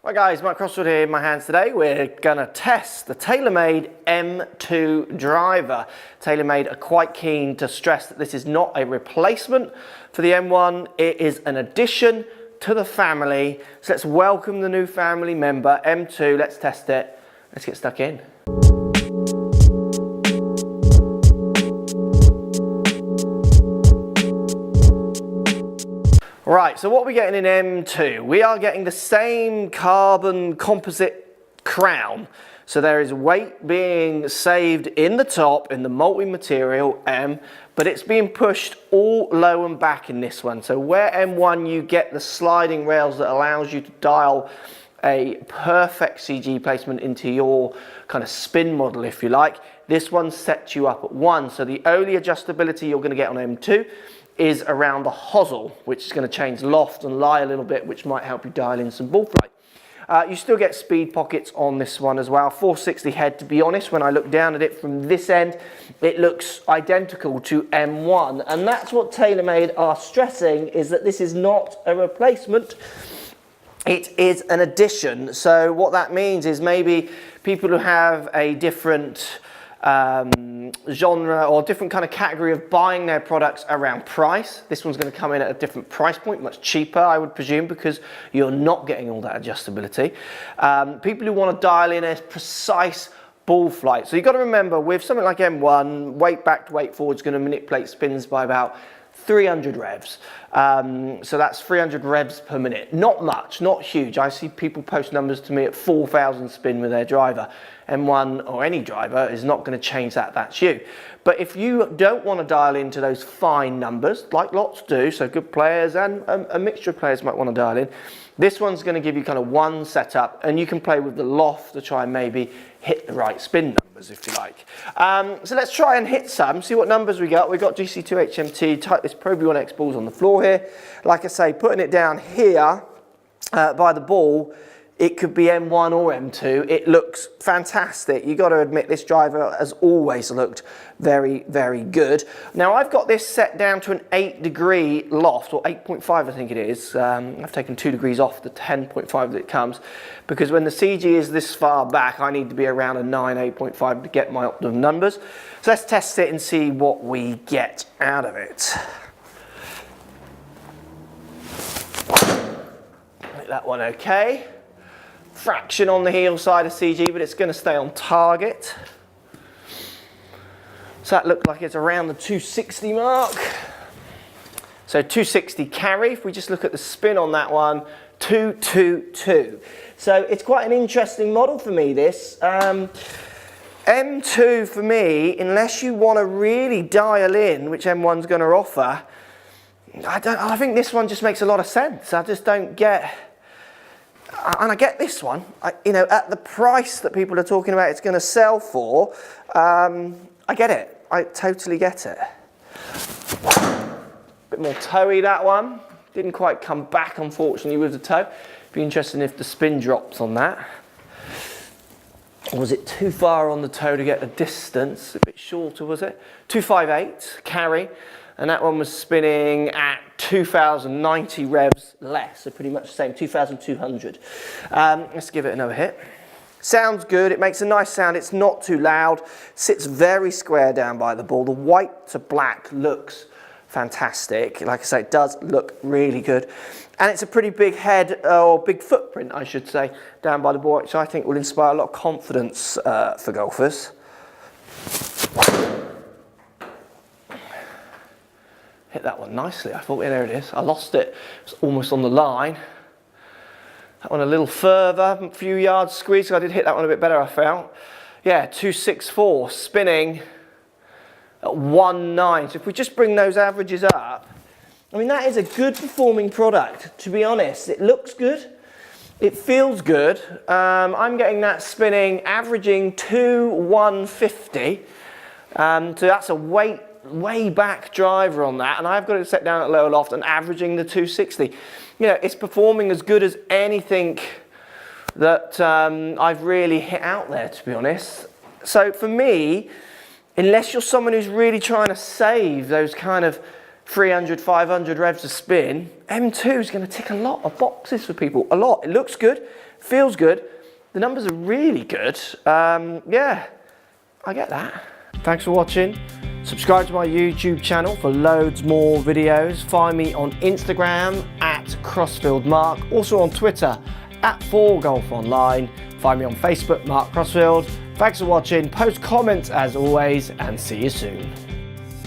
Hi guys, Mike Crosswood here in my hands today. We're going to test the TaylorMade M2 Driver. TaylorMade are quite keen to stress that this is not a replacement for the M1, it is an addition to the family. So let's welcome the new family member, M2, let's test it. Let's get stuck in. Right, so what are we getting in M2? We are getting the same carbon composite crown. So there is weight being saved in the top, in the multi-material M, but it's being pushed all low and back in this one. So where M1 you get the sliding rails that allows you to dial a perfect CG placement into your kind of spin model, if you like, this one sets you up at 1. So the only adjustability you're going to get on M2 is around the hosel, which is going to change loft and lie a little bit, which might help you dial in some ball flight. You still get speed pockets on this one as well. 460 head, to be honest, when I look down at it from this end, it looks identical to M1. And that's what TaylorMade are stressing, is that this is not a replacement. It is an addition. So what that means is maybe people who have a different genre or different kind of category of buying their products around price. This one's going to come in at a different price point, much cheaper, I would presume, because you're not getting all that adjustability. People who want to dial in a precise ball flight. So you've got to remember, with something like M1, weight back to weight forward is going to manipulate spins by about 300 revs. So that's 300 revs per minute. Not much, not huge. I see people post numbers to me at 4,000 spin with their driver. M1 or any driver is not going to change that, that's you. But if you don't want to dial into those fine numbers, like lots do, so good players and a mixture of players might want to dial in, this one's going to give you kind of one setup, and you can play with the loft to try and maybe hit the right spin numbers, if you like. So let's try and hit some, see what numbers we got. We've got GC2 HMT, Titleist Pro V1X balls on the floor here. Like I say, putting it down here by the ball, it could be M1 or M2. It looks fantastic. You've got to admit, this driver has always looked very, very good. Now, I've got this set down to an 8-degree loft, or 8.5 I think it is. I've taken 2 degrees off the 10.5 that it comes, because when the CG is this far back, I need to be around a 9, 8.5 to get my optimum numbers. So let's test it and see what we get out of it. Make that one okay. Fraction on the heel side of CG, but it's going to stay on target. So that looks like it's around the 260 mark. So 260 carry. If we just look at the spin on that one, 222. So it's quite an interesting model for me, this. M2 for me, unless you want to really dial in, which M1's going to offer, I think this one just makes a lot of sense. I just don't get. And I get this one, you know, at the price that people are talking about it's going to sell for, I get it. I totally get it. Bit more toey, that one. Didn't quite come back, unfortunately, with the toe. Be interesting if the spin drops on that. Or was it too far on the toe to get the distance? A bit shorter, was it? 258 carry. And that one was spinning at 2,090 revs less, so pretty much the same, 2,200. Let's give it another hit. Sounds good, it makes a nice sound, it's not too loud, sits very square down by the ball. The white to black looks fantastic. Like I say, it does look really good. And it's a pretty big head, or big footprint, I should say, down by the ball, which I think will inspire a lot of confidence for golfers. Hit that one nicely. I thought, yeah, there it is. I lost it. It's almost on the line. That one a little further, a few yards squeeze. So I did hit that one a bit better, I felt. Yeah, 264, spinning at 1.9. So if we just bring those averages up, I mean, that is a good performing product, to be honest. It looks good. It feels good. I'm getting that spinning, averaging 2,150. So that's a way back driver on that, and I've got it set down at lower loft and averaging the 260. You know, it's performing as good as anything that I've really hit out there, to be honest. So for me, unless you're someone who's really trying to save those kind of 300, 500 revs a spin, M2 is going to tick a lot of boxes for people. A lot. It looks good, feels good. The numbers are really good. Yeah, I get that. Thanks for watching. Subscribe to my YouTube channel for loads more videos. Find me on Instagram at CrossfieldMark, also on Twitter at 4golfonline. Find me on Facebook, Mark Crossfield. Thanks for watching. Post comments as always, and see you soon.